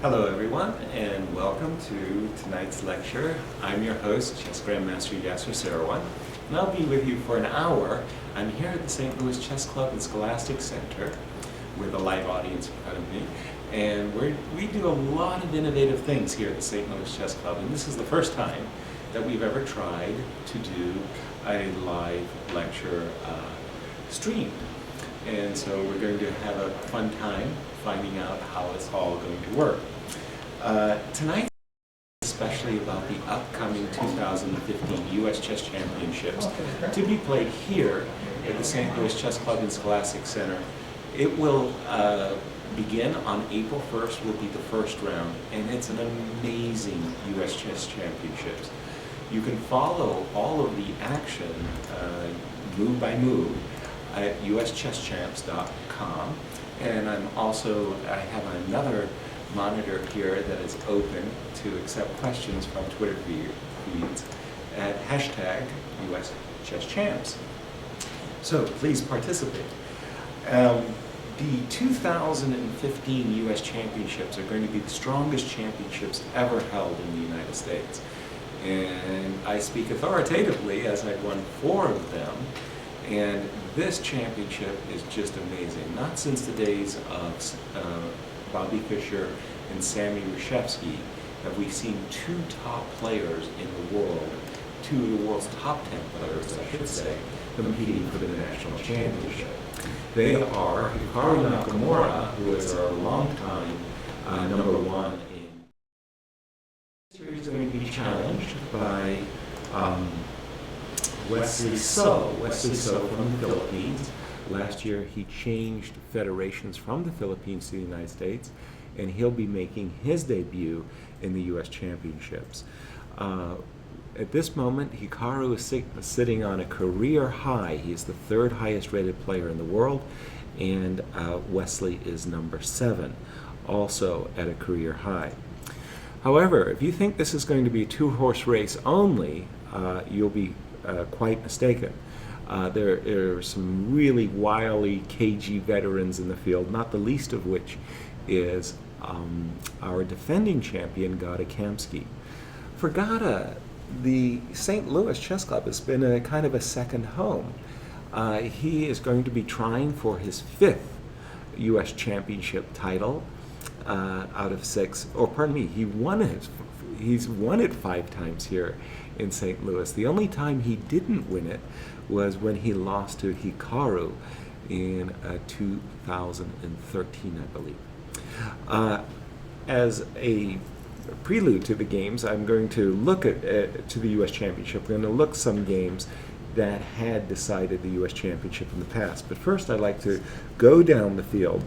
Hello everyone, and welcome to tonight's lecture. I'm your host, Chess Grandmaster Yasser Seirawan, and I'll be with you for an hour. I'm here at the St. Louis Chess Club and Scholastic Center with a live audience in front of me, and we do a lot of innovative things here at the St. Louis Chess Club, and this is the first time that we've ever tried to do a live lecture streamed. And so we're going to have a fun time finding out how it's all going to work. Tonight, especially about the upcoming 2015 U.S. Chess Championships to be played here at the St. Louis Chess Club and Scholastic Center. It will begin on April 1st, will be the first round, and it's an amazing U.S. Chess Championships. You can follow all of the action move by move at uschesschamps.com, and I have another monitor here that is open to accept questions from Twitter feeds at #USChessChamps. So please participate. The 2015 U.S. Championships are going to be the strongest championships ever held in the United States. And I speak authoritatively as I've won 4 of them. And this championship is just amazing. Not since the days of Bobby Fischer and Sammy Reshevsky have we seen 2 top players in the world, 2 of the world's top 10 players, I should say, competing for the national championship. They are Hikaru Nakamura, who is our longtime #1 in history, is going to be challenged by Wesley So from the Philippines. Last year he changed federations from the Philippines to the United States, and he'll be making his debut in the U.S. Championships. At this moment, Hikaru is sitting on a career high. He is the 3rd highest rated player in the world, and Wesley is number 7, also at a career high. However, if you think this is going to be a 2-horse race only, you'll be quite mistaken. There are some really wily, cagey veterans in the field, not the least of which is our defending champion, Gata Kamsky. For Gata, the St. Louis Chess Club has been a kind of a second home. He is going to be trying for his 5th U.S. Championship title out of 6. Or pardon me, he's won it 5 times here in St. Louis. The only time he didn't win it was when he lost to Hikaru in 2013, I believe. As a prelude to the games, I'm going to look to the U.S. Championship. We're going to look some games that had decided the U.S. Championship in the past. But first, I'd like to go down the field.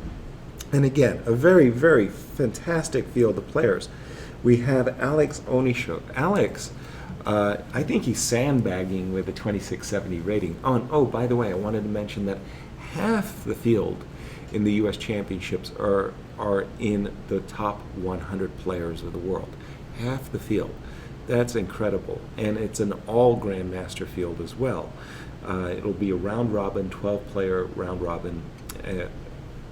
And again, a very, very fantastic field of players. We have Alex Onishuk. Alex, I think he's sandbagging with a 2670 rating. Oh, by the way, I wanted to mention that half the field in the U.S. Championships are in the top 100 players of the world. Half the field. That's incredible. And it's an all Grandmaster field as well. It'll be a round-robin, 12-player round-robin,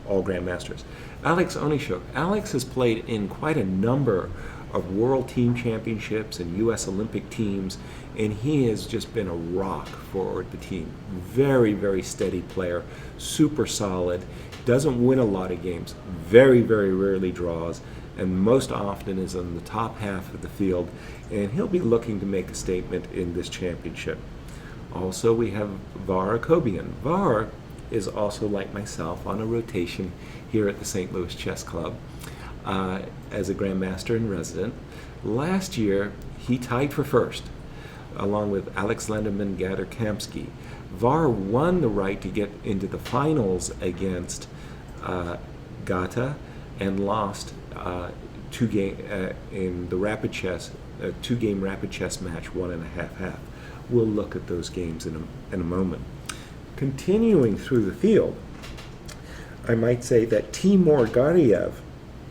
all Grandmasters. Alex Onishuk. Alex has played in quite a number of World Team Championships and U.S. Olympic teams, and he has just been a rock for the team. Very, very steady player, super solid, doesn't win a lot of games, very, very rarely draws, and most often is in the top half of the field, and he'll be looking to make a statement in this championship. Also, we have Akobian. Var is also, like myself, on a rotation here at the St. Louis Chess Club as a Grandmaster in Resident. Last year, he tied for 1st, along with Alex Lenderman, Gata, Kamsky. Var won the right to get into the finals against Gata and lost in the rapid chess, 2-game rapid chess match, 1.5-1/2. We'll look at those games in a moment. Continuing through the field, I might say that Timur Gariev.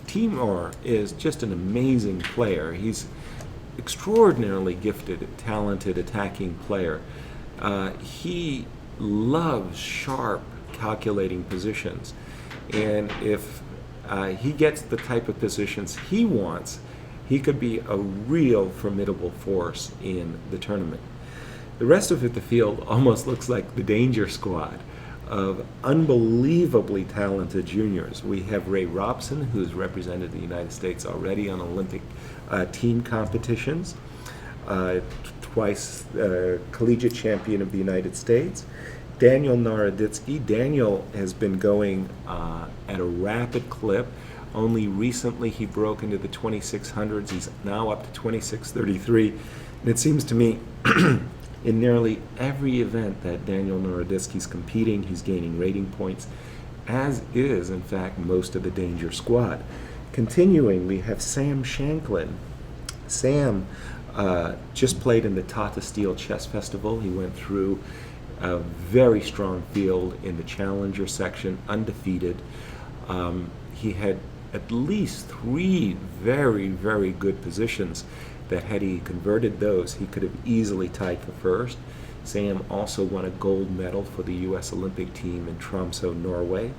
Timur is just an amazing player. He's extraordinarily gifted, talented attacking player. He loves sharp, calculating positions. And if he gets the type of positions he wants, he could be a real formidable force in the tournament. The rest of the field almost looks like the danger squad of unbelievably talented juniors. We have Ray Robson, who's represented the United States already on Olympic team competitions, twice collegiate champion of the United States. Daniel Naroditsky. Daniel has been going at a rapid clip. Only recently he broke into the 2600s. He's now up to 2633. And it seems to me in nearly every event that Daniel Naroditsky's competing, he's gaining rating points, as is, in fact, most of the Danger squad. Continuing, we have Sam Shanklin. Sam just played in the Tata Steel Chess Festival. He went through a very strong field in the challenger section, undefeated. He had at least 3 very, very good positions that had he converted those, he could have easily tied for first. Sam also won a gold medal for the U.S. Olympic team in Tromsø, Norway,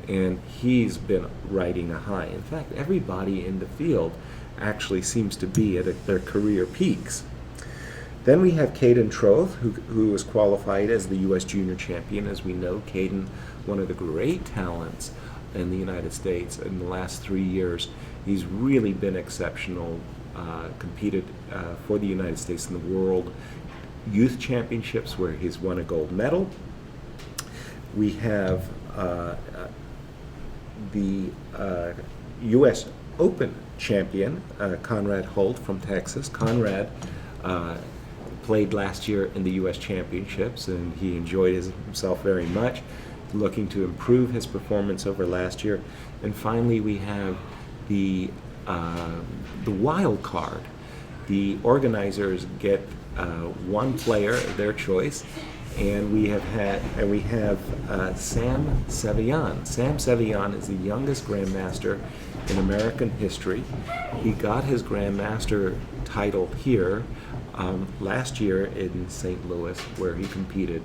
and he's been riding a high. In fact, everybody in the field actually seems to be at their career peaks. Then we have Kayden Trove, who was qualified as the U.S. Junior Champion. As we know, Kayden, one of the great talents in the United States in the last 3 years. He's really been exceptional, competed for the United States in the World Youth Championships, where he's won a gold medal. We have the U.S. Open champion, Conrad Hold from Texas. Conrad played last year in the U.S. Championships, and he enjoyed himself very much, looking to improve his performance over last year. And finally, we have the wild card. The organizers get one player of their choice, and we have Sam Seirawan. Sam Seirawan is the youngest Grandmaster in American history. He got his Grandmaster title here last year in St. Louis, where he competed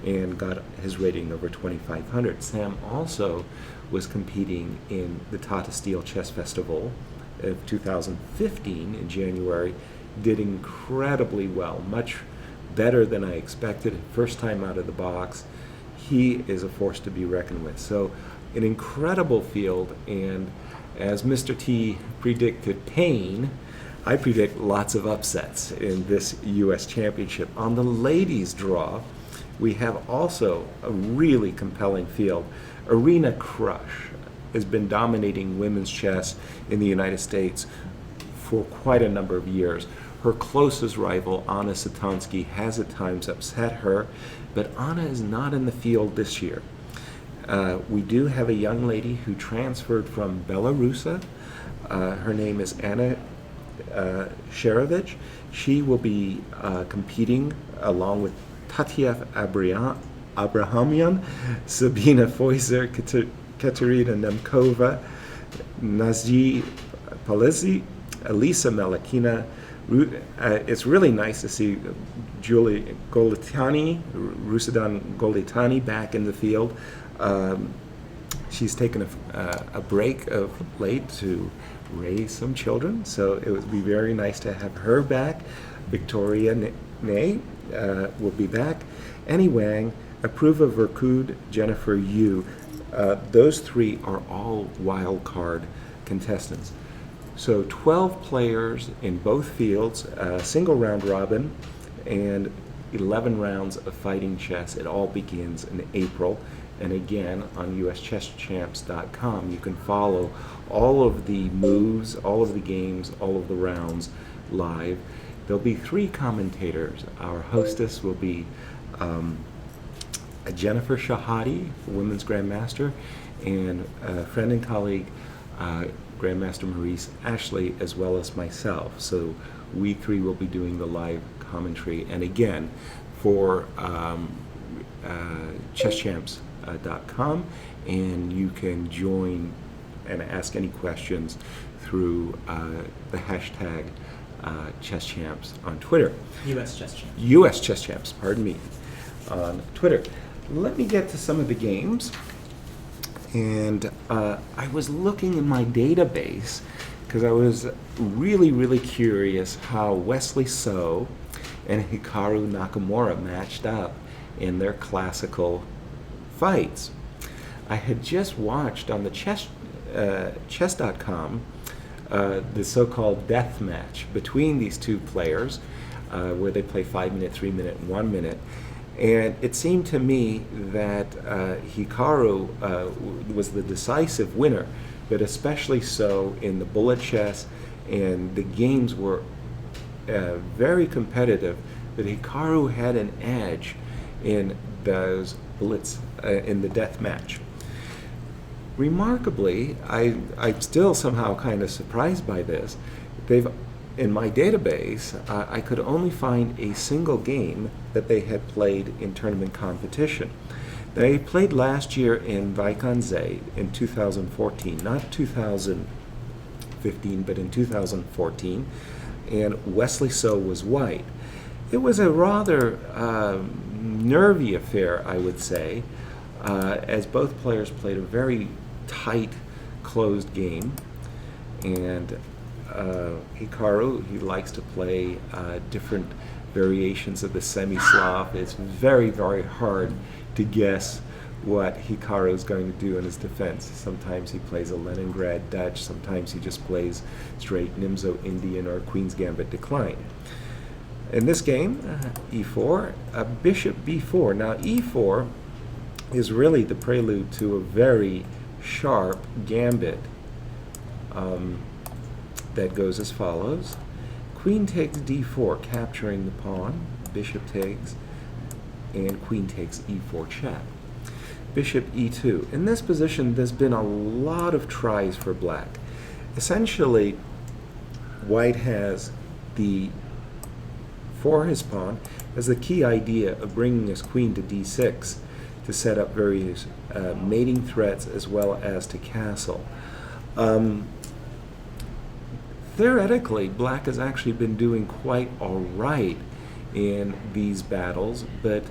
and got his rating over 2,500. Sam also was competing in the Tata Steel Chess Festival of 2015 in January, did incredibly well, much better than I expected. First time out of the box. He is a force to be reckoned with. So an incredible field, and as Mr. T predicted pain, I predict lots of upsets in this U.S. Championship. On the ladies' draw, we have also a really compelling field. Irina Krush has been dominating women's chess in the United States for quite a number of years. Her closest rival, Anna Satansky, has at times upset her, but Anna is not in the field this year. We do have a young lady who transferred from Belarus. Her name is Anna Sherevich. She will be competing along with Tatyef Abrahamian, Sabina Foiser, Katerina Nemkova, Nazji Palisi, Elisa Melakina. It's really nice to see Julie Golitani, Rusadan Golitani, back in the field. She's taken a break of late to raise some children, so it would be very nice to have her back. Victoria Ney will be back. Annie Wang, Apruva Verkud, Jennifer Yu. Those 3 are all wild card contestants. So 12 players in both fields, single round robin, and 11 rounds of fighting chess. It all begins in April. And again, on uschesschamps.com, you can follow all of the moves, all of the games, all of the rounds live. There'll be 3 commentators. Our hostess will be Jennifer Shahadi, Women's Grandmaster, and friend and colleague, Grandmaster Maurice Ashley, as well as myself. So we 3 will be doing the live commentary. And again, for chesschamps.com, and you can join and ask any questions through the hashtag Chess Champs on Twitter. U.S. Chess Champs. U.S. Chess Champs, pardon me, on Twitter. Let me get to some of the games. And I was looking in my database because I was really curious how Wesley So and Hikaru Nakamura matched up in their classical fights. I had just watched on the chess.com the so-called death match between these two players, where they play 5 minute, 3 minute, and 1 minute. And it seemed to me that Hikaru was the decisive winner, but especially so in the bullet chess, and the games were very competitive, but Hikaru had an edge in those bullets in the death match. Remarkably, I'm still somehow kind of surprised by this. In my database, I could only find a single game that they had played in tournament competition. They played last year in Vaikanze in 2014, not 2015, but in 2014, and Wesley So was white. It was a rather nervy affair, I would say, as both players played a very tight, closed game, and Hikaru, he likes to play different variations of the semi-Slav. It's very hard to guess what Hikaru is going to do in his defense. Sometimes he plays a Leningrad Dutch, sometimes he just plays straight Nimzo Indian or Queen's Gambit decline. In this game, e4, bishop b4. Now e4 is really the prelude to a very sharp gambit that goes as follows. Queen takes d4, capturing the pawn. Bishop takes, and queen takes e4 check. Bishop e2. In this position, there's been a lot of tries for black. Essentially, white has for his pawn, has the key idea of bringing his queen to d6 to set up various mating threats as well as to castle. Theoretically, black has actually been doing quite all right in these battles, but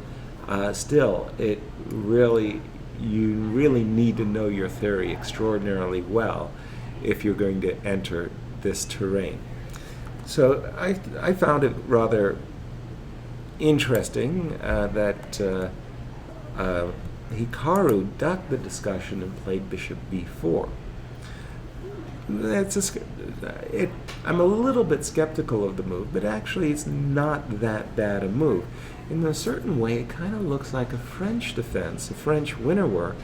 still, you really need to know your theory extraordinarily well if you're going to enter this terrain. So I found it rather interesting that Hikaru ducked the discussion and played bishop b4. I'm a little bit skeptical of the move, but actually it's not that bad a move. In a certain way, it kind of looks like a French defense, a French winner war,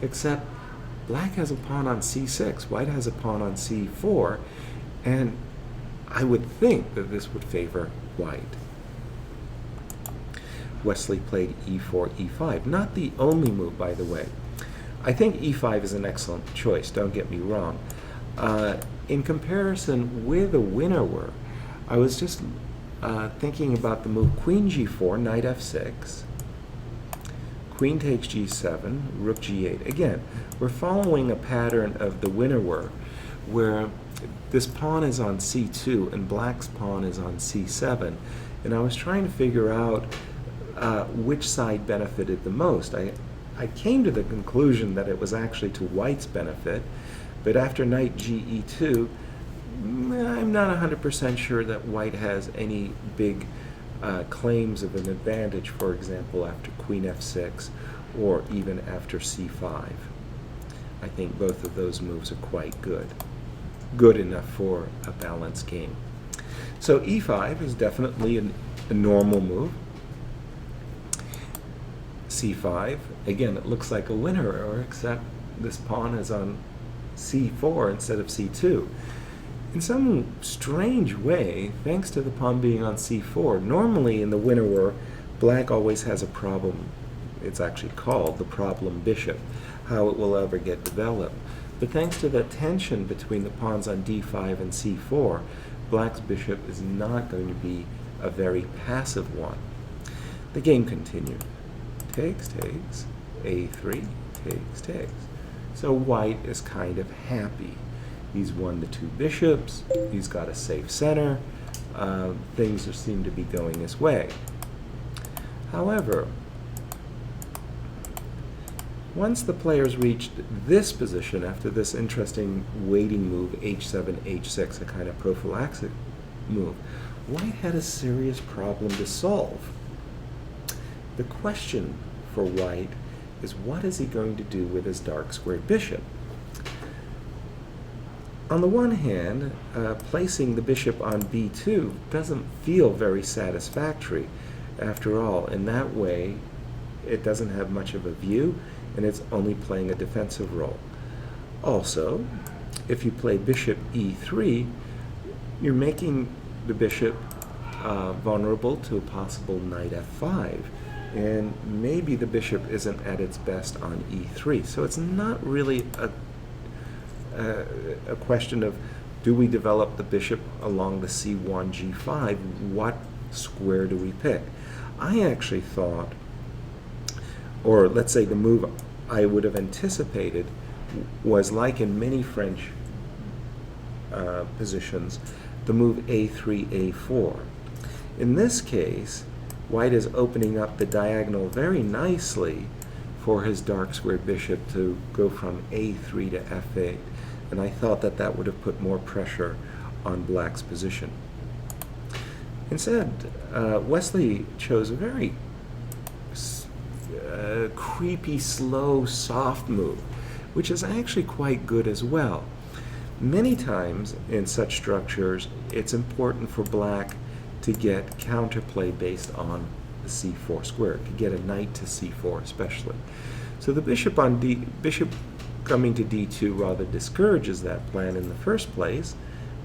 except black has a pawn on c6, white has a pawn on c4, and I would think that this would favor white. Wesley played e4, e5. Not the only move, by the way. I think e5 is an excellent choice, don't get me wrong. In comparison with a winner war, I was just thinking about the move queen g4, knight f6, queen takes g7, rook g8. Again, we're following a pattern of the winner war, where this pawn is on c2 and black's pawn is on c7, and I was trying to figure out which side benefited the most. I came to the conclusion that it was actually to white's benefit, but after knight ge2, I'm not 100% sure that white has any big claims of an advantage, for example, after queen f6 or even after c5. I think both of those moves are quite good enough for a balanced game. So e5 is definitely a normal move. c5, again, it looks like a winner, except this pawn is on c4 instead of c2. In some strange way, thanks to the pawn being on c4, normally in the winner war, black always has a problem. It's actually called the problem bishop, how it will ever get developed. But thanks to the tension between the pawns on d5 and c4, black's bishop is not going to be a very passive one. The game continued. Takes, takes, a3, takes. So white is kind of happy. He's won the 2 bishops, he's got a safe center, things seem to be going his way. However, Once the players reached this position, after this interesting waiting move, h7, h6, a kind of prophylaxis move, White had a serious problem to solve. The question for White is, what is he going to do with his dark squared bishop? On the one hand, placing the bishop on b2 doesn't feel very satisfactory. After all, in that way, it doesn't have much of a view, and it's only playing a defensive role. Also, if you play bishop e3, you're making the bishop vulnerable to a possible knight f5, and maybe the bishop isn't at its best on e3. So it's not really a question of, do we develop the bishop along the c1, g5? What square do we pick? I actually thought, or let's say the move I would have anticipated was, like in many French positions, the move a3, a4. In this case, White is opening up the diagonal very nicely for his dark squared bishop to go from a3 to f8, and I thought that that would have put more pressure on Black's position. Instead, Wesley chose a very creepy, slow, soft move, which is actually quite good as well. Many times in such structures, it's important for Black to get counterplay based on the c4 square, to get a knight to c4 especially. So the bishop on bishop coming to d2 rather discourages that plan in the first place,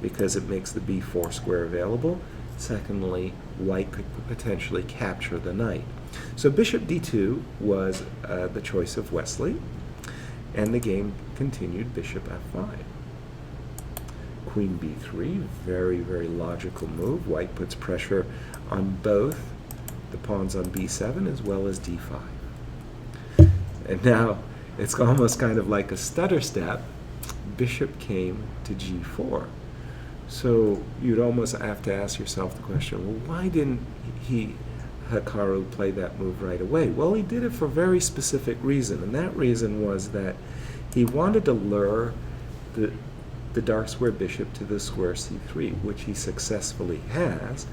because it makes the b4 square available. Secondly, White could potentially capture the knight. So bishop d2 was the choice of Wesley, and the game continued bishop f5. Queen b3, very, very logical move. White puts pressure on both the pawns on b7 as well as d5. And now it's almost kind of like a stutter step. Bishop came to g4. So you'd almost have to ask yourself the question, well, why didn't Hikaru play that move right away? Well, he did it for a very specific reason, and that reason was that he wanted to lure the dark square bishop to the square c3, which he successfully has,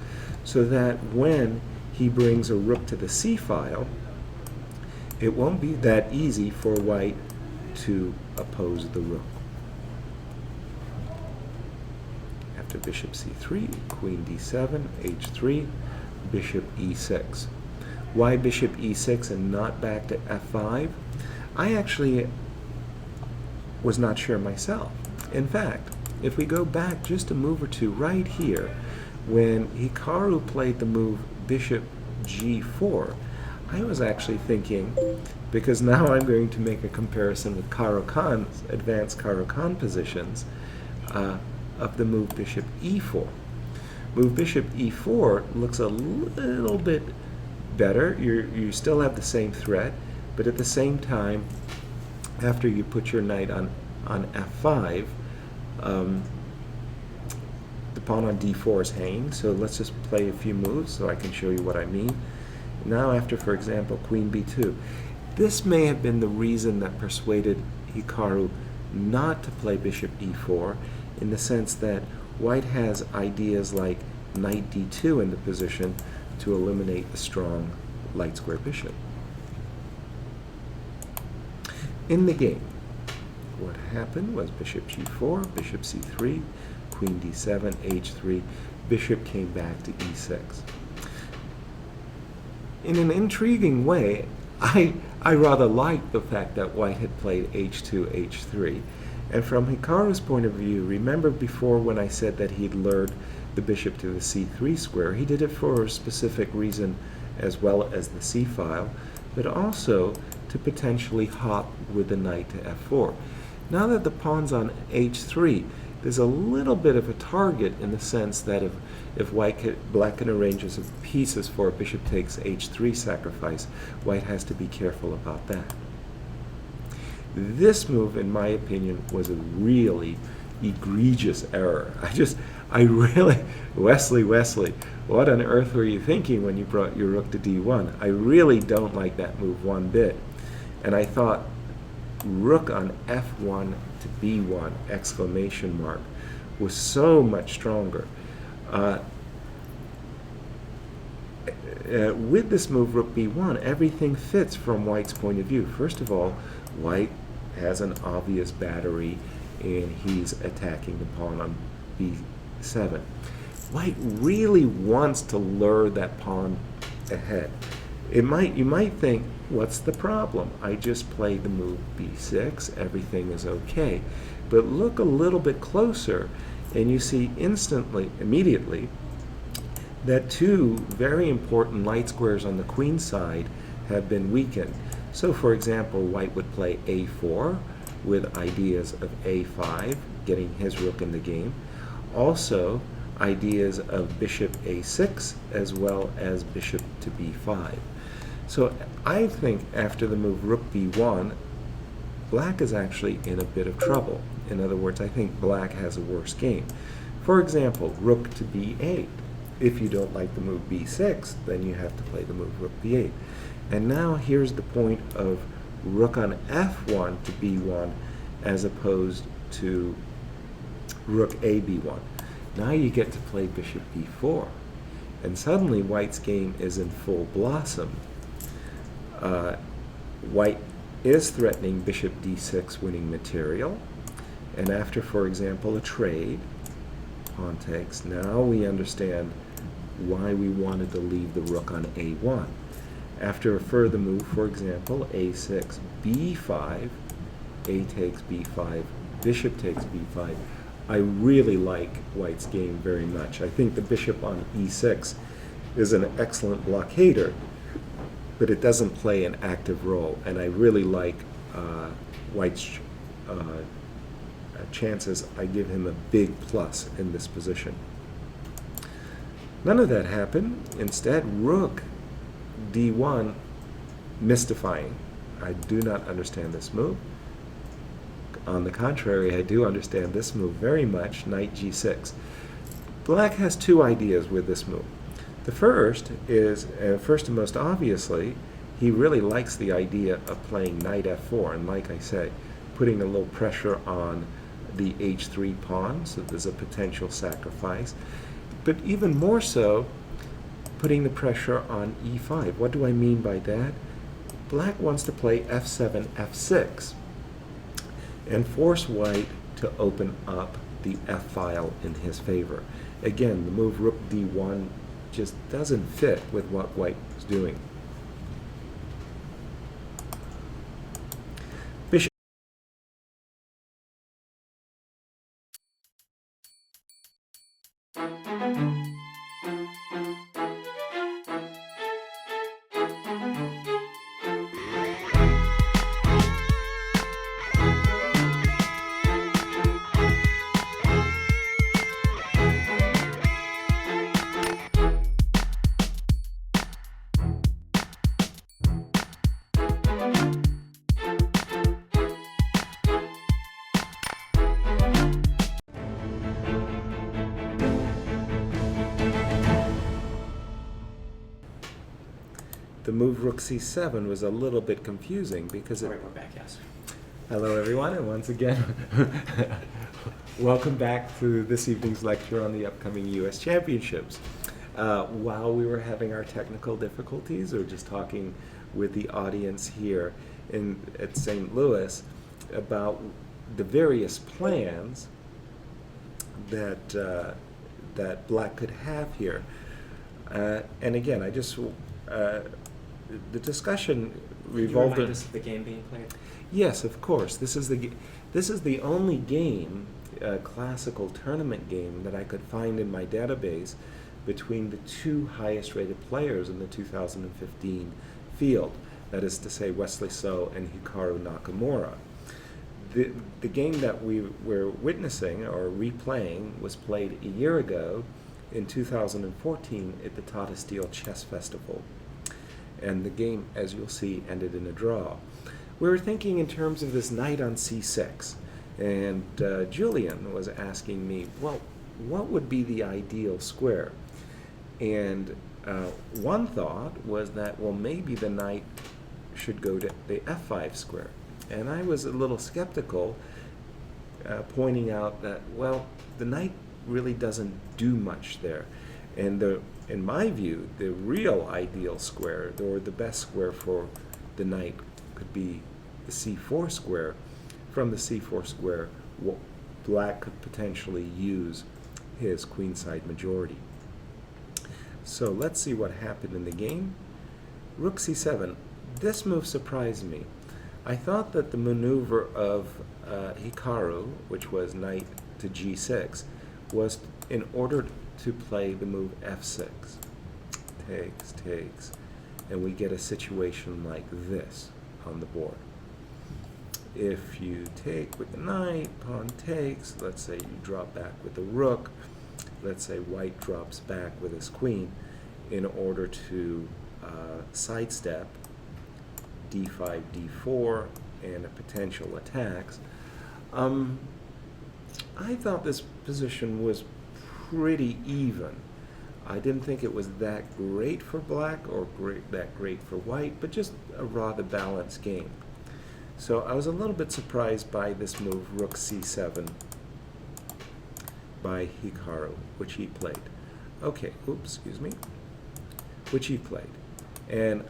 so that when he brings a rook to the c-file, it won't be that easy for White to oppose the rook. After bishop c3, queen d7, h3, bishop e6. Why bishop e6 and not back to f5? I actually was not sure myself. In fact, if we go back just a move or two right here, when Hikaru played the move bishop g4, I was actually thinking, because now I'm going to make a comparison with Caro-Kann's advanced Caro-Kann positions, of the move bishop e4. Move bishop e4 looks a little bit better. You still have the same threat, but at the same time, after you put your knight on f5, the pawn on d4 is hanging, so let's just play a few moves so I can show you what I mean. Now after, for example, queen b2, this may have been the reason that persuaded Hikaru not to play bishop e4, in the sense that White has ideas like knight d2 in the position to eliminate the strong light square bishop. In the game, what happened was bishop g4, bishop c3, queen d7, h3, bishop came back to e6. In an intriguing way, I rather liked the fact that White had played h2, h3. And from Hikaru's point of view, remember before when I said that he'd lured the bishop to the c3 square, he did it for a specific reason as well as the c-file, but also to potentially hop with the knight to f4. Now that the pawn's on h3, there's a little bit of a target in the sense that if Black can arrange his pieces for a bishop takes h3 sacrifice, White has to be careful about that. This move, in my opinion, was a really egregious error. Wesley, what on earth were you thinking when you brought your rook to d1? I really don't like that move one bit. And I thought rook on f1 to b1, exclamation mark, was so much stronger. With this move, rook b1, everything fits from white's point of view. First of all, white has an obvious battery, and he's attacking the pawn on b7. White really wants to lure that pawn ahead. You might think, what's the problem? I just played the move b6, everything is okay. But look a little bit closer, and you see immediately, that two very important light squares on the queen side have been weakened. So for example, white would play a4 with ideas of a5, getting his rook in the game. Also, ideas of bishop a6 as well as bishop to b5. So I think after the move rook b1, black is actually in a bit of trouble. In other words, I think black has a worse game. For example, rook to b8. If you don't like the move b6, then you have to play the move rook b8. And now here's the point of rook on f1 to b1 as opposed to rook a b1. Now you get to play bishop b4. And suddenly white's game is in full blossom. White is threatening bishop d6 winning material. And after, for example, a trade, pawn takes, now we understand why we wanted to leave the rook on a1. After a further move, for example, a6, b5, a takes b5, bishop takes b5, I really like white's game very much. I think the bishop on e6 is an excellent blockader, but it doesn't play an active role, and I really like white's chances. I give him a big plus in this position. None of that happened. Instead, rook d1, mystifying. I do not understand this move. On the contrary, I do understand this move very much, knight g6. Black has two ideas with this move. The first is, first and most obviously, he really likes the idea of playing knight f4, and like I say, putting a little pressure on the h3 pawn, so there's a potential sacrifice. But even more so, putting the pressure on e5. What do I mean by that? Black wants to play f7, f6, and force white to open up the f-file in his favor. Again, the move rook d1 just doesn't fit with what white is doing. Bishop. The move rook c7 was a little bit confusing because All right, we're back, yes. Hello everyone, and once again, welcome back to this evening's lecture on the upcoming U.S. Championships. While we were having our technical difficulties, or just talking with the audience here at St. Louis about the various plans that that Black could have here, and again, I just the discussion revolved. Can you remind us of the game being played? Yes, of course. This is the only game, classical tournament game, that I could find in my database between the two highest rated players in the 2015 field. That is to say, Wesley So and Hikaru Nakamura. The game that we were witnessing or replaying was played a year ago in 2014 at the Tata Steel Chess Festival. And the game, as you'll see, ended in a draw. We were thinking in terms of this knight on c6, and Julian was asking me, well, what would be the ideal square? And one thought was that, well, maybe the knight should go to the f5 square. And I was a little skeptical, pointing out that, well, the knight really doesn't do much there. And in my view, the real ideal square, or the best square for the knight, could be the c4 square. From the c4 square, black could potentially use his queenside majority. So let's see what happened in the game. Rook c7. This move surprised me. I thought that the maneuver of Hikaru, which was knight to g6, was in order to play the move f6. Takes, and we get a situation like this on the board. If you take with the knight, pawn takes, let's say you drop back with the rook, let's say white drops back with his queen in order to sidestep d5, d4, and a potential attacks. I thought this position was pretty even. I didn't think it was that great for black or that great for white, but just a rather balanced game. So I was a little bit surprised by this move, rook c7, by Hikaru, which he played. Okay, oops, excuse me, which he played. And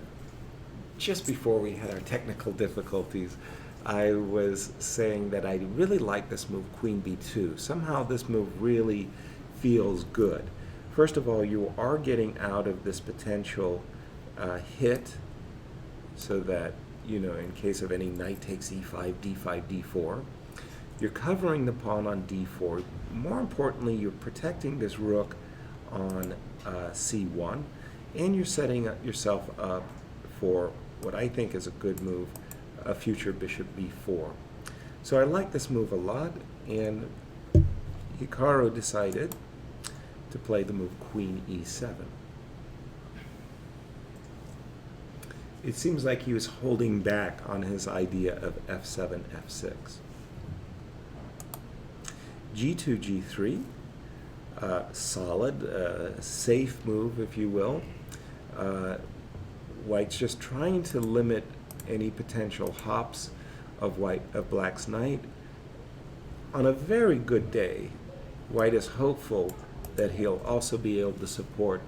just before we had our technical difficulties, I was saying that I really like this move, queen b2. Somehow this move really feels good. First of all, you are getting out of this potential hit, so that, you know, in case of any knight takes e5, d5, d4, you're covering the pawn on d4. More importantly, you're protecting this rook on c1, and you're setting yourself up for what I think is a good move, a future bishop b4. So I like this move a lot, and Hikaru decided to play the move queen e7. It seems like he was holding back on his idea of f7, f6. g2, g3, solid, safe move, if you will. White's just trying to limit any potential hops of black's knight. On a very good day, white is hopeful that he'll also be able to support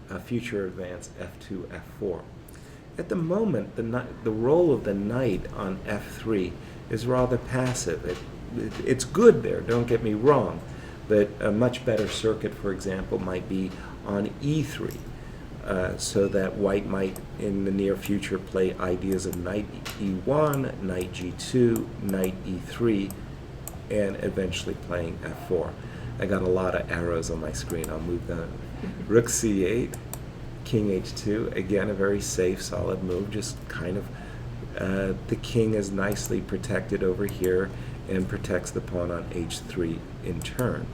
a future advance f2, f4. At the moment, the role of the knight on f3 is rather passive. It's good there, don't get me wrong, but a much better circuit, for example, might be on e3, so that white might, in the near future, play ideas of knight e1, knight g2, knight e3, and eventually playing f4. I got a lot of arrows on my screen. I'll move them. Rook c8, king h2. Again, a very safe, solid move. Just kind of, the king is nicely protected over here and protects the pawn on h3 in turn.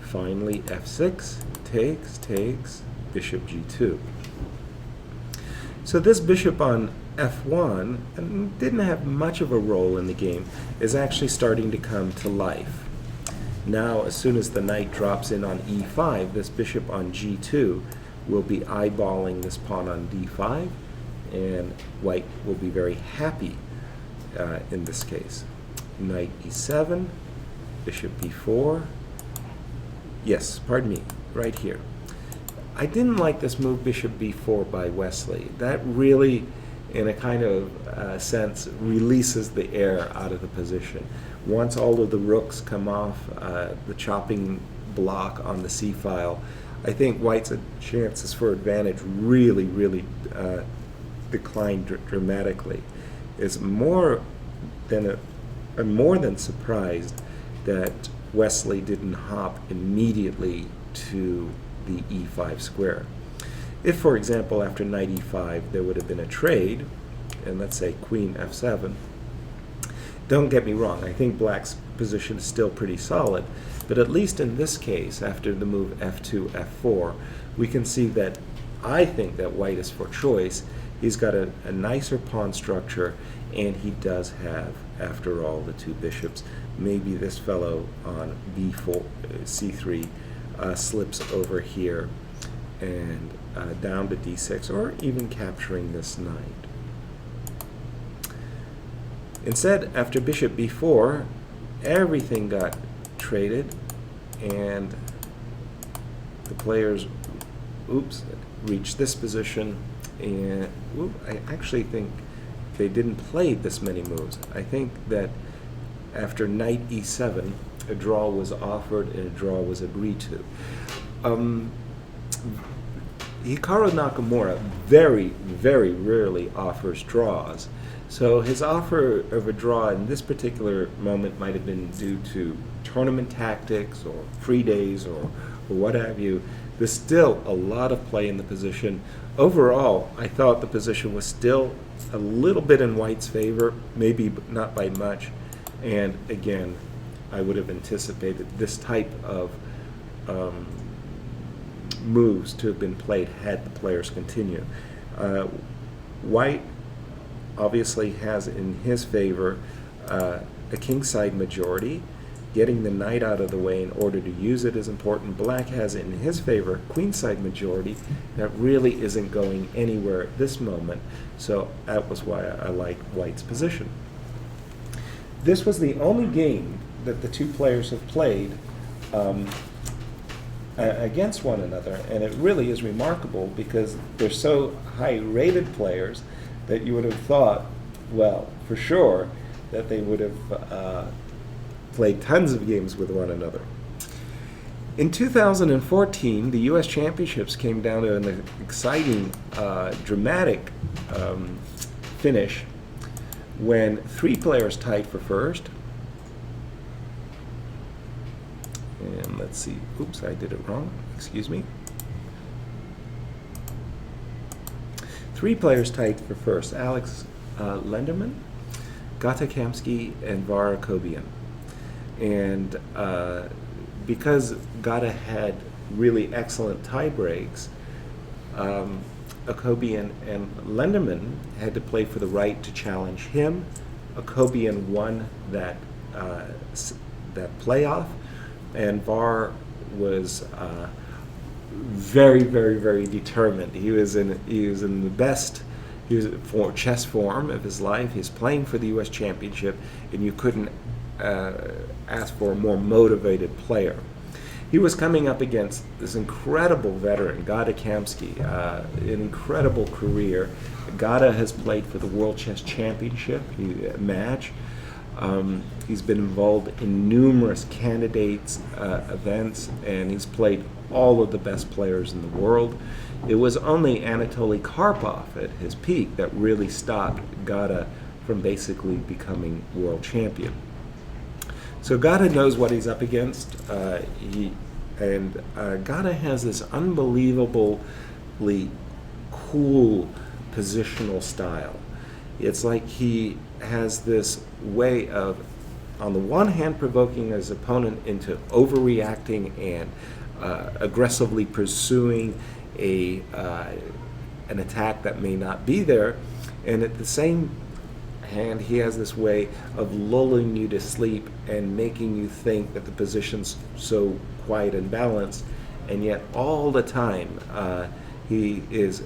Finally, f6, takes, bishop g2. So this bishop on f1, and didn't have much of a role in the game, is actually starting to come to life. Now, as soon as the knight drops in on e5, this bishop on g2 will be eyeballing this pawn on d5, and white will be very happy in this case. Knight e7, bishop b4. Yes, pardon me, right here. I didn't like this move, bishop b4 by Wesley. That really, in a kind of sense, releases the air out of the position. Once all of the rooks come off the chopping block on the c-file, I think white's chances for advantage really decline dramatically. It's more than surprised that Wesley didn't hop immediately to the e5 square. If, for example, after knight e5 there would have been a trade, and let's say queen f7, don't get me wrong, I think black's position is still pretty solid, but at least in this case, after the move f2, f4, we can see that I think that white is for choice. He's got a nicer pawn structure, and he does have, after all, the two bishops. Maybe this fellow on b4, c3 slips over here and down to d6, or even capturing this knight. Instead, after bishop b4, everything got traded, and the players, reached this position, and I actually think they didn't play this many moves. I think that after knight e7, a draw was offered and a draw was agreed to. Hikaru Nakamura very, very rarely offers draws. So his offer of a draw in this particular moment might have been due to tournament tactics or free days or what have you. There's still a lot of play in the position. Overall, I thought the position was still a little bit in White's favor, maybe not by much. And again, I would have anticipated this type of moves to have been played had the players continue. White obviously has in his favor a kingside majority. Getting the knight out of the way in order to use it is important. Black has in his favor queenside majority that really isn't going anywhere at this moment, so that was why I liked White's position. This was the only game that the two players have played against one another, and it really is remarkable because they're so high-rated players that you would have thought, well, for sure, that they would have played tons of games with one another. In 2014, the U.S. Championships came down to an exciting, dramatic finish when three players tied for first. And let's see, oops, I did it wrong, excuse me. Three players tied for first: Alex Lenderman, Gata Kamsky, and Akobian. And because Gata had really excellent tie breaks, Akobian and Lenderman had to play for the right to challenge him. Akobian won that playoff, and Var was very, very, very determined. He was in the best chess form of his life. He's playing for the U.S. Championship, and you couldn't ask for a more motivated player. He was coming up against this incredible veteran, Gata Kamsky, an incredible career. Gata has played for the World Chess Championship match. He's been involved in numerous candidates events, and he's played all of the best players in the world. It was only Anatoly Karpov at his peak that really stopped Gata from basically becoming world champion. So Gata knows what he's up against. Gata has this unbelievably cool positional style. It's like he has this way of, on the one hand, provoking his opponent into overreacting and aggressively pursuing an attack that may not be there, and at the same hand, he has this way of lulling you to sleep and making you think that the position's so quiet and balanced, and yet all the time he is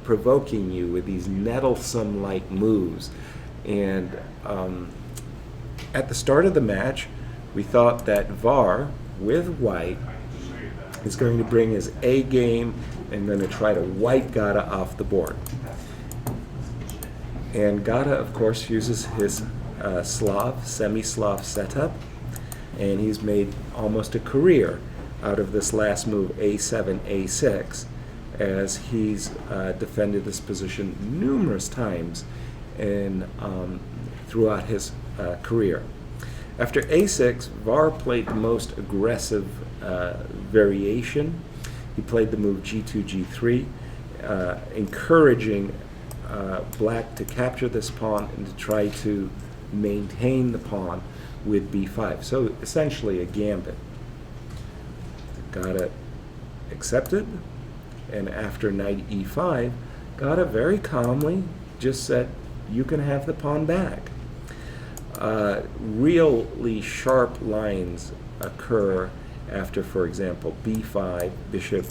provoking you with these nettlesome-like moves. And at the start of the match, we thought that Var, with White, is going to bring his A game and going to try to wipe Gata off the board. And Gata, of course, uses his semi-Slav setup, and he's made almost a career out of this last move, A7, A6, as he's defended this position numerous times throughout his career. After A6, Var played the most aggressive variation. He played the move G2, G3, encouraging Black to capture this pawn and to try to maintain the pawn with B5. So essentially a gambit. Gata accepted, and after knight E5, Gata very calmly just said, "You can have the pawn back." Really sharp lines occur after, for example, B5, bishop.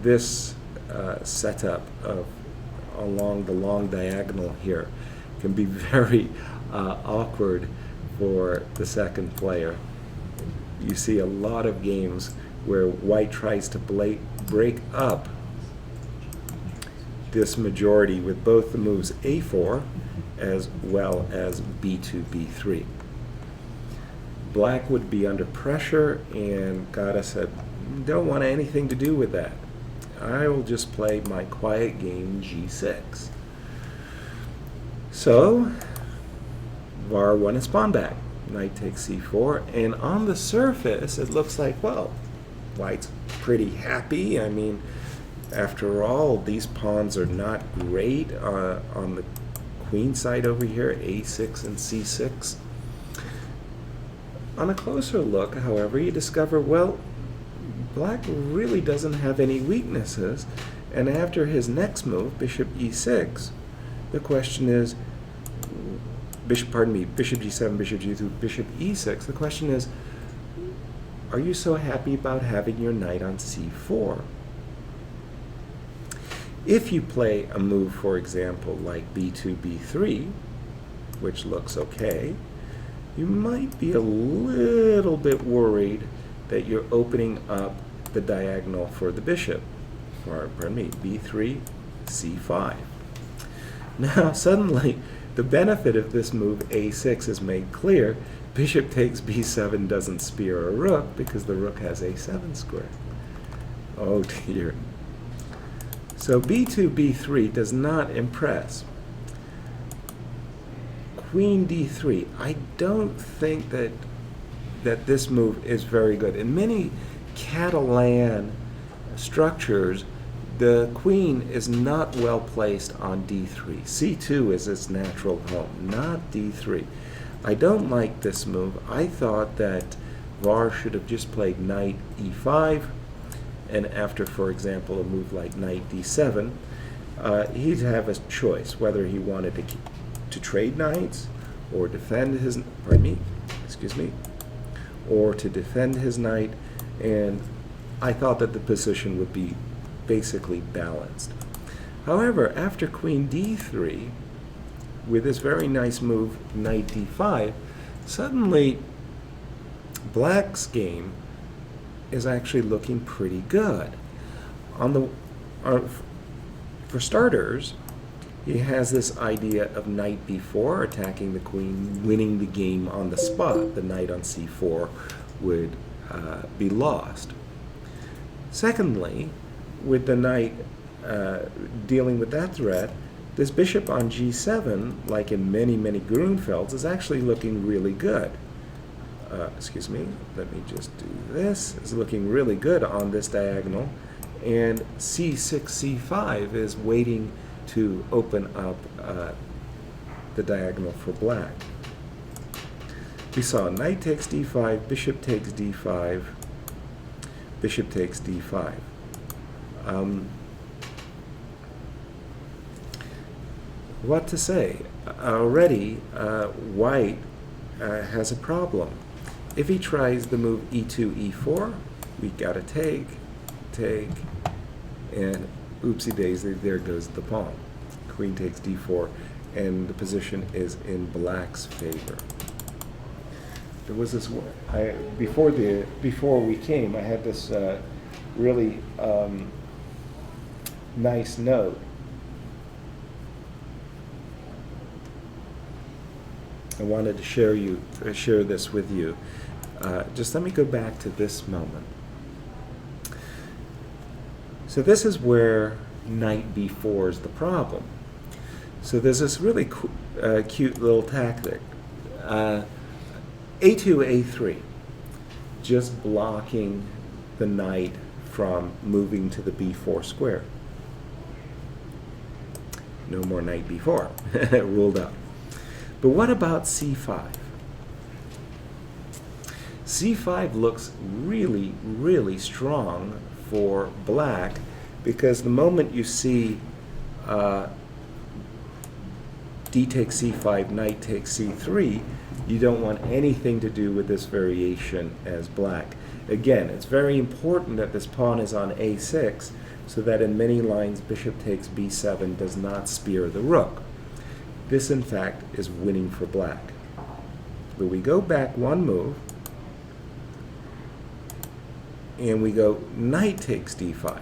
This setup of along the long diagonal here can be very awkward for the second player. You see a lot of games where white tries to break up this majority with both the moves a4 as well as b2, b3. Black would be under pressure, and Gata said, don't want anything to do with that. I will just play my quiet game g6. So Var won his pawn back. Knight takes c4, and on the surface it looks like, well, white's pretty happy. I mean, after all, these pawns are not great on the queen side over here, a6 and c6. On a closer look, however, you discover, well, black really doesn't have any weaknesses, and after his next move, bishop e6, the question is, bishop g7, bishop g2, bishop e6, the question is, are you so happy about having your knight on c4? If you play a move, for example, like b2, b3, which looks okay, you might be a little bit worried that you're opening up the diagonal for the bishop. Or, pardon me, b3, c5. Now, suddenly, the benefit of this move a6 is made clear. Bishop takes b7 doesn't spear a rook because the rook has a7 square. Oh dear. So b2, b3 does not impress. Queen d3. I don't think that this move is very good. In many Catalan structures, the queen is not well placed on d3. c2 is its natural home, not d3. I don't like this move. I thought that Var should have just played knight e5, and after, for example, a move like knight d7, he'd have a choice whether he wanted to trade knights or defend his, or to defend his knight, and I thought that the position would be basically balanced. However, after queen d3, with this very nice move, knight d5, suddenly black's game is actually looking pretty good. For starters, he has this idea of knight b4, attacking the queen, winning the game on the spot. The knight on c4 would be lost. Secondly, with the knight dealing with that threat, this bishop on g7, like in many, many Grunfelds, is actually looking really good. Let me just do this. It's looking really good on this diagonal. And c6, c5 is waiting to open up the diagonal for black. We saw knight takes d5, bishop takes d5, bishop takes d5. What to say? Already, white has a problem. If he tries the move e2, e4, we gotta take, and oopsie daisy, there goes the pawn. Queen takes d4, and the position is in black's favor. There was this before we came, I had this really nice note. I wanted to share this with you. Just let me go back to this moment. So this is where knight b4 is the problem. So there's this really cute little tactic. a2, a3, just blocking the knight from moving to the b4 square. No more knight b4, ruled out. But what about c5? c5 looks really, really strong for black, because the moment you see d takes c5, knight takes c3, you don't want anything to do with this variation as black. Again, it's very important that this pawn is on a6, so that in many lines bishop takes b7 does not spear the rook. This, in fact, is winning for black. But we go back one move, and we go knight takes d5.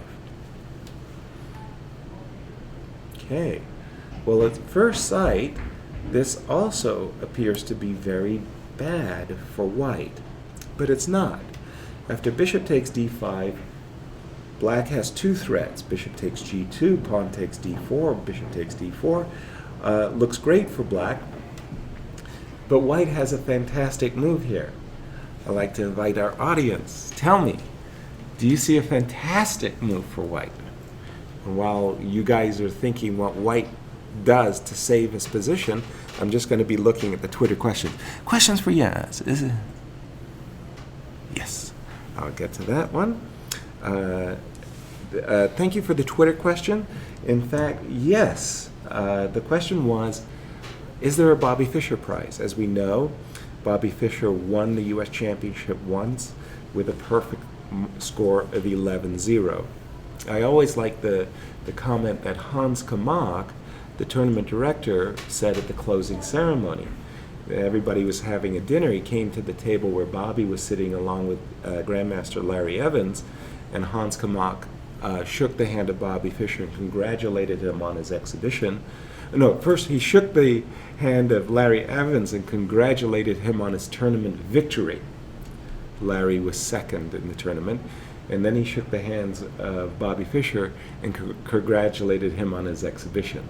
Okay. Well, at first sight, this also appears to be very bad for white, but it's not. After bishop takes d5, black has two threats. Bishop takes g2, pawn takes d4, bishop takes d4. Looks great for black, but white has a fantastic move here. I'd like to invite our audience. Tell me, do you see a fantastic move for white? And while you guys are thinking what white does to save his position, I'm just going to be looking at the Twitter questions. Questions for Yaz. Is it? Yes. I'll get to that one. Thank you for the Twitter question. In fact, yes. The question was, is there a Bobby Fischer prize? As we know, Bobby Fischer won the U.S. Championship once with a perfect score of 11-0. I always like the comment that Hans Kamak, the tournament director, said at the closing ceremony. Everybody was having a dinner. He came to the table where Bobby was sitting along with Grandmaster Larry Evans, and Hans Kamak shook the hand of Bobby Fischer and congratulated him on his exhibition. No, first he shook the hand of Larry Evans and congratulated him on his tournament victory. Larry was second in the tournament. And then he shook the hands of Bobby Fischer and congratulated him on his exhibition.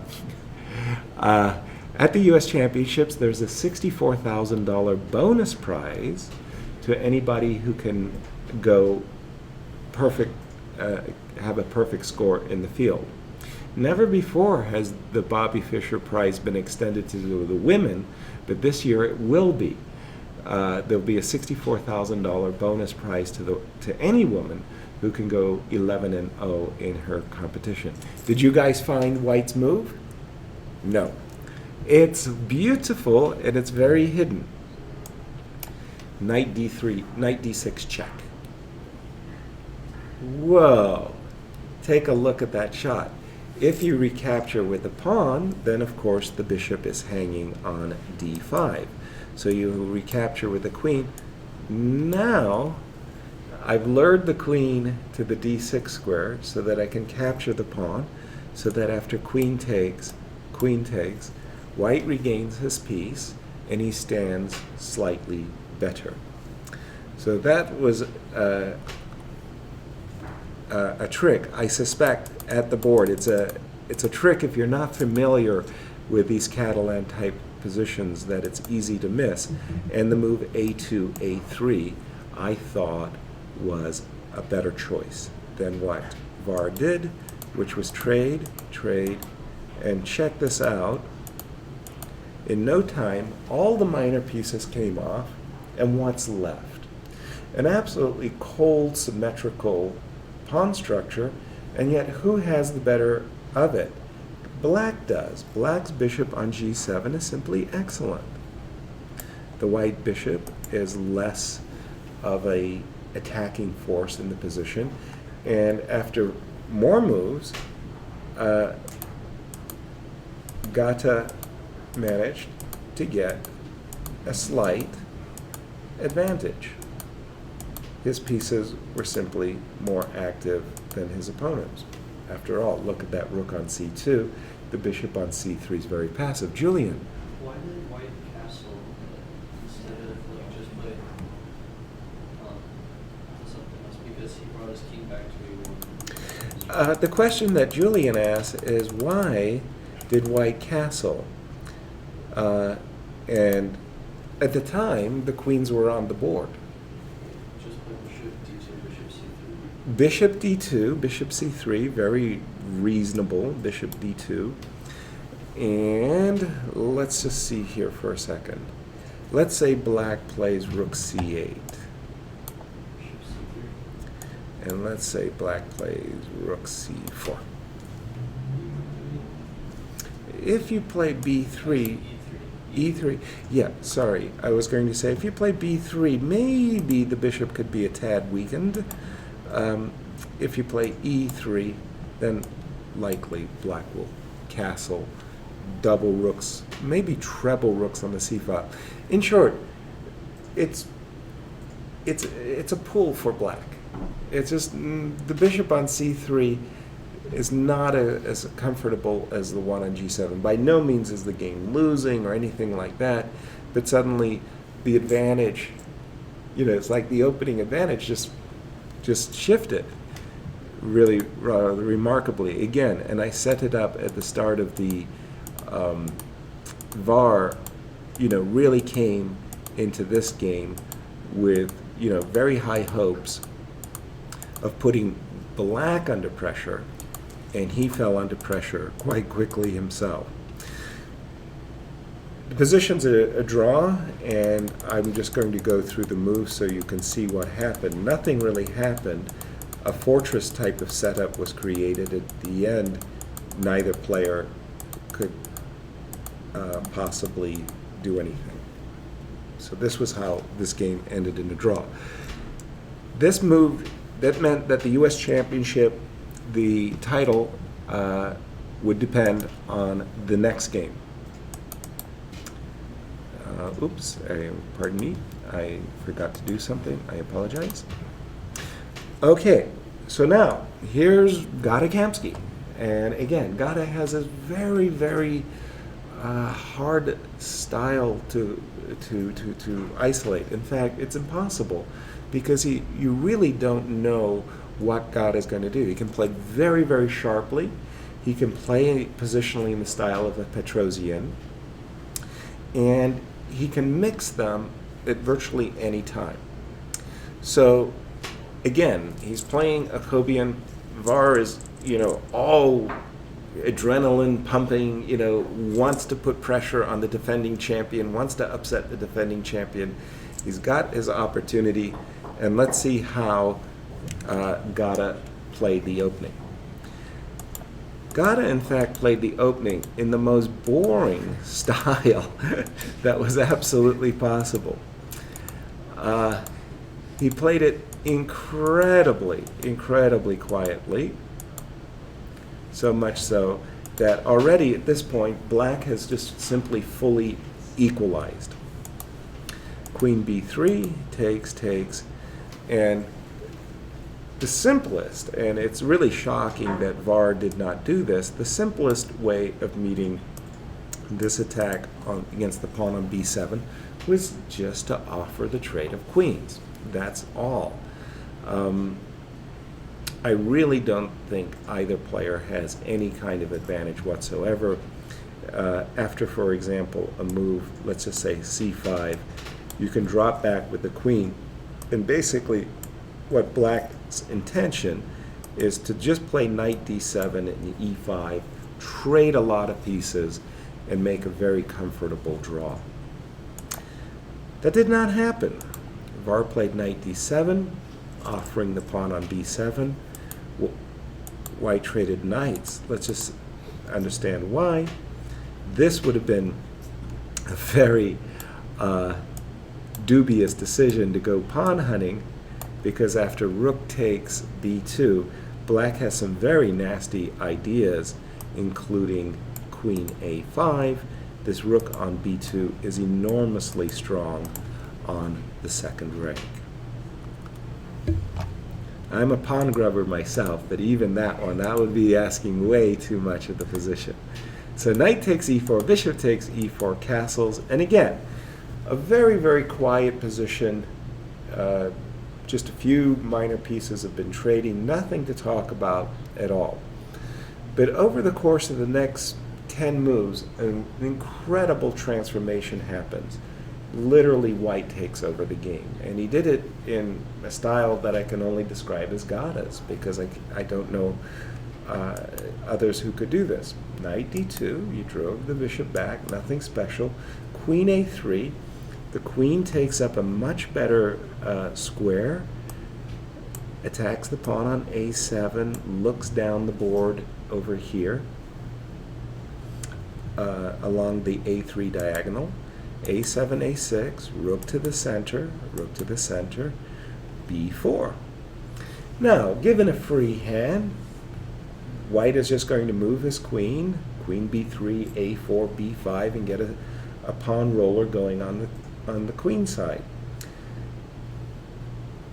At the U.S. Championships, there's a $64,000 bonus prize to anybody who can go perfect, have a perfect score in the field. Never before has the Bobby Fischer prize been extended to the women, but this year it will be. There'll be a $64,000 bonus prize to any woman who can go 11-0 in her competition. Did you guys find white's move? No. It's beautiful and it's very hidden. Knight d3, knight d6 check. Whoa. Take a look at that shot. If you recapture with a pawn, then of course the bishop is hanging on d5. So you recapture with the queen. Now, I've lured the queen to the d6 square so that I can capture the pawn, so that after queen takes, white regains his piece, and he stands slightly better. So that was a trick, I suspect, at the board. It's a trick if you're not familiar with these Catalan type positions that it's easy to miss. And the move a2, a3, I thought was a better choice than what Var did, which was trade, and check this out. In no time, all the minor pieces came off, and what's left? An absolutely cold, symmetrical pawn structure, and yet who has the better of it? Black does. Black's bishop on g7 is simply excellent. The white bishop is less of a attacking force in the position, and after more moves, Gata managed to get a slight advantage. His pieces were simply more active than his opponents. After all, look at that rook on c2. The bishop on c3 is very passive. Julian. Why did white castle instead of just play something else? Because he brought his king back to a1. The question that Julian asked is, why did white castle? And at the time, the queens were on the board. Just play Bishop bishop d2, bishop c3. d2, bishop c3, very reasonable, bishop d2. And let's just see here for a second. Let's say black plays rook c8. Bishop c3. And let's say black plays rook c4. If you play b3, e3, yeah, sorry, I was going to say, if you play b3, maybe the bishop could be a tad weakened. If you play e3, then likely black will castle double rooks, maybe treble rooks on the c file. In short, it's a pull for black. It's just the bishop on c3 is not as comfortable as the one on g7. By no means is the game losing or anything like that, but suddenly the advantage, it's like the opening advantage just shifted really rather remarkably again. And I set it up at the start of the VAR, really came into this game with very high hopes of putting black under pressure, and he fell under pressure quite quickly himself. The position's a draw, and I'm just going to go through the moves so you can see what happened. Nothing really happened. A fortress type of setup was created. At the end, neither player could possibly do anything. So this was how this game ended in a draw. This move, that meant that the U.S. Championship, the title, would depend on the next game. Oops, pardon me, I forgot to do something. I apologize. Okay, so now here's Gata Kamsky. And again, Gata has a very, very hard style to isolate. In fact, it's impossible because you really don't know what Gata is going to do. He can play very, very sharply. He can play positionally in the style of a Petrosian, and he can mix them at virtually any time. So again, he's playing Akobian. VAR is, all adrenaline pumping, wants to put pressure on the defending champion, wants to upset the defending champion. He's got his opportunity, and let's see how Gata played the opening. Gata, in fact, played the opening in the most boring style that was absolutely possible. He played it incredibly, incredibly quietly, so much so that already at this point, black has just simply fully equalized. Queen b3, takes, and the simplest, and it's really shocking that VAR did not do this, the simplest way of meeting this attack against the pawn on b7 was just to offer the trade of queens. That's all. I really don't think either player has any kind of advantage whatsoever. After, for example, a move, let's just say c5, you can drop back with the queen, and basically what black's intention is to just play knight d7 and e5, trade a lot of pieces, and make a very comfortable draw. That did not happen. VAR played knight d7, offering the pawn on b7. White traded knights. Let's just understand why. This would have been a very dubious decision to go pawn hunting, because after rook takes b2, black has some very nasty ideas, including queen a5. This rook on b2 is enormously strong on the second rank. I'm a pawn grubber myself, but even that would be asking way too much of the position. So knight takes e4, bishop takes e4, castles, and again, a very, very quiet position. Just a few minor pieces have been trading, nothing to talk about at all. But over the course of the next 10 moves, an incredible transformation happens. Literally, white takes over the game. And he did it in a style that I can only describe as Gata's, because I don't know others who could do this. Knight d2, you drove the bishop back, nothing special. Queen a3, the queen takes up a much better square, attacks the pawn on a7, looks down the board over here along the a3 diagonal. a7, a6, rook to the center, b4. Now, given a free hand, white is just going to move his queen. queen b3, a4, b5, and get a pawn roller going on the queen side.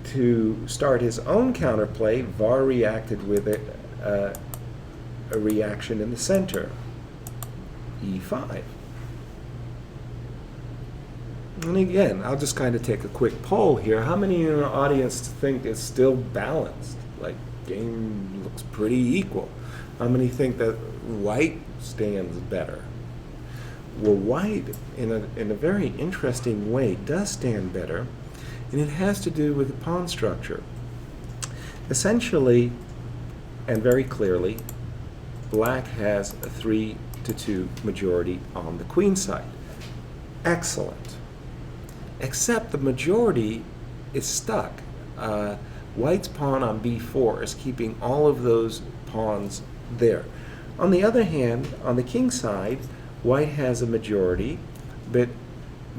To start his own counterplay, Var reacted with a reaction in the center, e5. And again, I'll just kind of take a quick poll here. How many in the audience think it's still balanced? Like, game looks pretty equal. How many think that white stands better? Well, white, in a very interesting way, does stand better, and it has to do with the pawn structure. Essentially, and very clearly, black has a 3-2 majority on the queen side. Excellent. Except the majority is stuck. White's pawn on b4 is keeping all of those pawns there. On the other hand, on the king side, white has a majority, but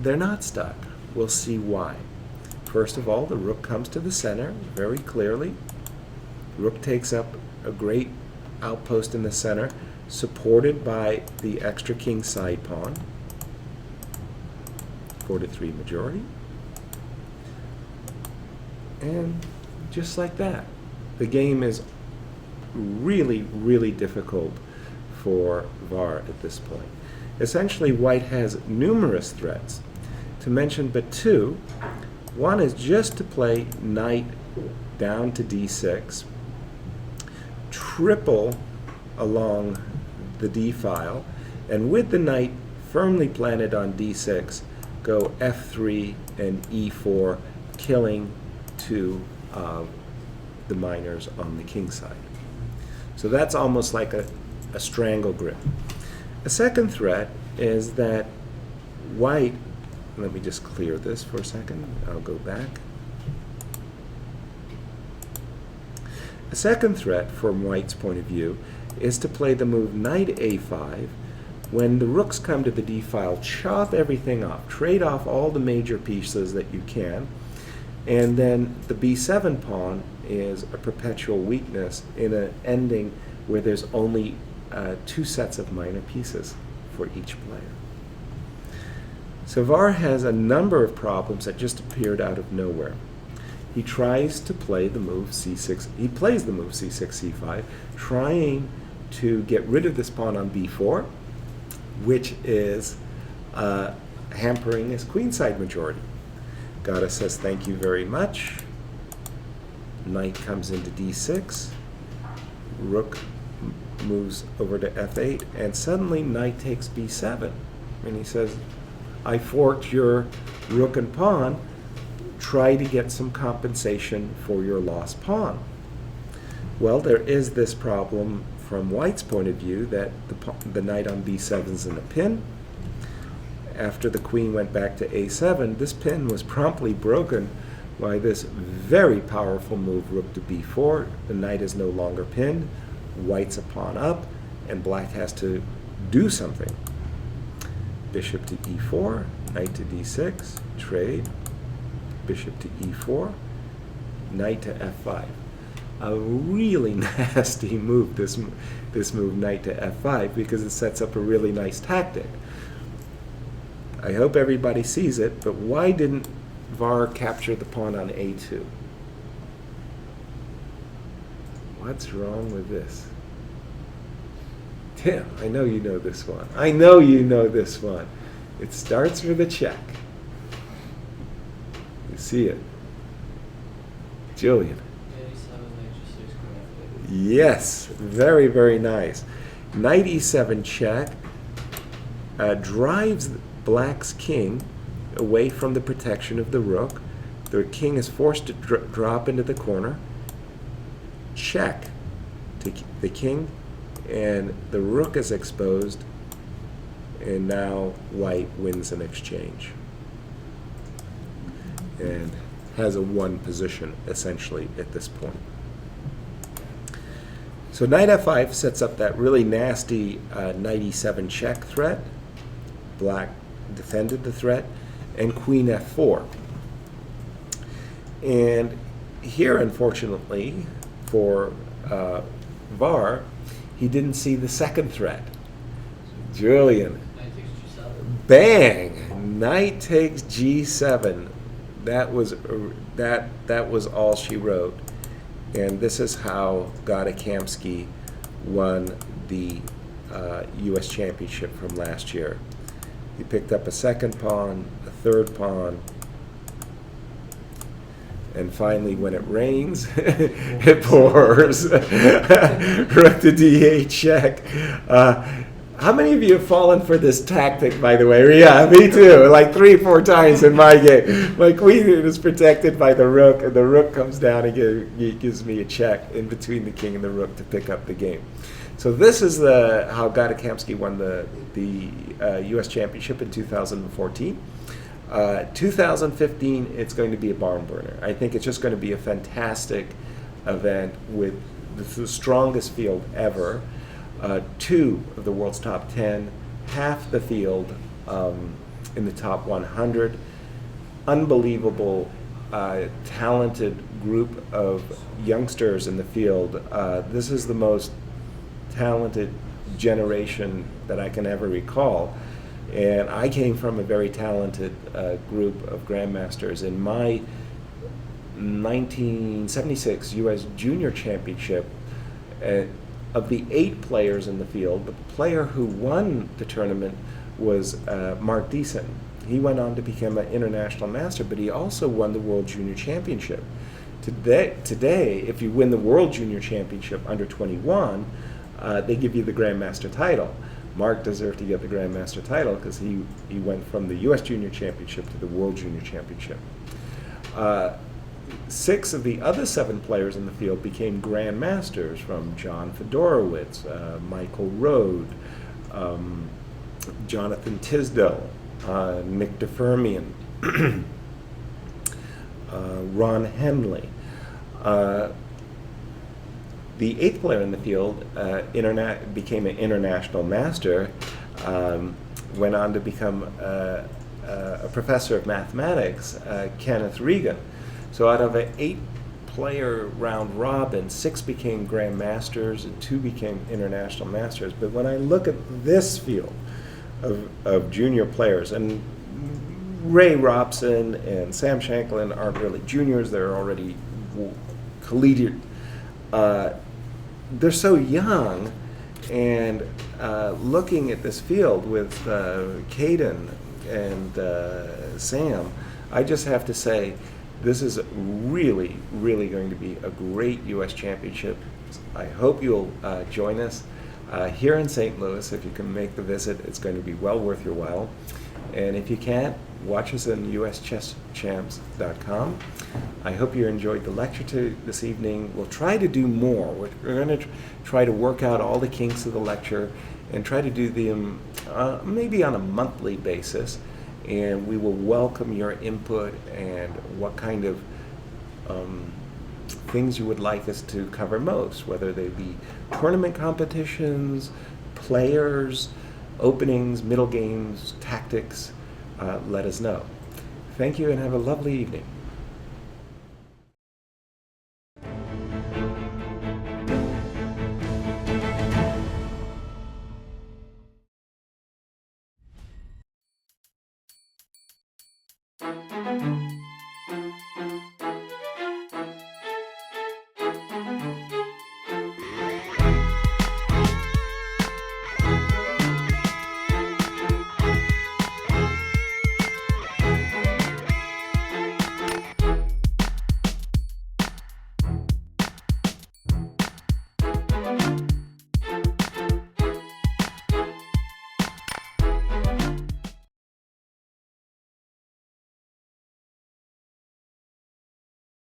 they're not stuck. We'll see why. First of all, the rook comes to the center very clearly. Rook takes up a great outpost in the center, supported by the extra king side pawn. 4-3 majority. And just like that, the game is really, really difficult for Var at this point. Essentially, white has numerous threats. To mention but two, one is just to play knight down to d6, triple along the d file, and with the knight firmly planted on d6, go f3 and e4, killing two of the minors on the king side. So that's almost like a strangle grip. A second threat is that white, let me just clear this for a second, I'll go back. A second threat from white's point of view is to play the move knight a5. When the rooks come to the d file, chop everything off, trade off all the major pieces that you can, and then the b7 pawn is a perpetual weakness in an ending where there's only two sets of minor pieces for each player. So Var has a number of problems that just appeared out of nowhere. He tries to play the move c6, he plays the move c6, c5, trying to get rid of this pawn on b4, which is hampering his queenside majority. Gata says thank you very much. Knight comes into d6. Rook moves over to f8, and suddenly knight takes b7. And he says, I forked your rook and pawn. Try to get some compensation for your lost pawn. Well, there is this problem from white's point of view that the knight on b7 is in a pin. After the queen went back to a7, this pin was promptly broken by this very powerful move, rook to b4. The knight is no longer pinned. White's a pawn up, and black has to do something. Bishop to e4, knight to d6, trade. Bishop to e4, knight to f5. A really nasty move, this move knight to f5, because it sets up a really nice tactic. I hope everybody sees it, but why didn't Var capture the pawn on a2? What's wrong with this? Tim, I know you know this one. I know you know this one. It starts with a check. You see it. Julian. Yes, very, very nice. Knight e7 check drives black's king away from the protection of the rook. The king is forced to drop into the corner. Check to the king, and the rook is exposed, and now white wins an exchange and has a one position essentially at this point. So knight f5 sets up that really nasty knight e7 check threat. Black defended the threat, and queen f4. And here, unfortunately, for Var, he didn't see the second threat. Julian. Knight takes G7. Bang! Knight takes G7. That was all she wrote. And this is how Gata Kamsky won the U.S. Championship from last year. He picked up a second pawn, a third pawn, and finally, when it rains, it pours. Rook to D8 check. How many of you have fallen for this tactic, by the way? Yeah, me too. Like 3-4 times in my game. My queen is protected by the rook, and the rook comes down and gives me a check in between the king and the rook to pick up the game. So this is how Gata Kamsky won the U.S. Championship in 2014. 2015, it's going to be a barn burner. I think it's just going to be a fantastic event with the strongest field ever. 2 of the world's top 10, half the field in the top 100. Unbelievable, talented group of youngsters in the field. This is the most talented generation that I can ever recall. And I came from a very talented group of grandmasters. In my 1976 U.S. Junior Championship, of the 8 players in the field, the player who won the tournament was Mark Deason. He went on to become an international master, but he also won the World Junior Championship. Today, if you win the World Junior Championship under 21, they give you the Grandmaster title. Mark deserved to get the Grandmaster title because he went from the U.S. Junior Championship to the World Junior Championship. 6 of the other 7 players in the field became Grandmasters, from John Fedorowicz, Michael Rode, Jonathan Tisdale, Nick DeFermian, Ron Henley. The 8th player in the field became an international master, went on to become a professor of mathematics, Kenneth Regan. So out of an 8-player round robin, 6 became grandmasters and 2 became international masters. But when I look at this field of junior players, and Ray Robson and Sam Shanklin aren't really juniors, they're already collegiate. They're so young, and looking at this field with Kayden and Sam, I just have to say this is really, really going to be a great U.S. Championship. I hope you'll join us here in St. Louis. If you can make the visit, it's going to be well worth your while. And if you can't, watch us on uschesschamps.com. I hope you enjoyed the lecture this evening. We'll try to do more. We're going to try to work out all the kinks of the lecture and try to do them maybe on a monthly basis. And we will welcome your input and what kind of things you would like us to cover most, whether they be tournament competitions, players, openings, middle games, tactics. Let us know. Thank you and have a lovely evening.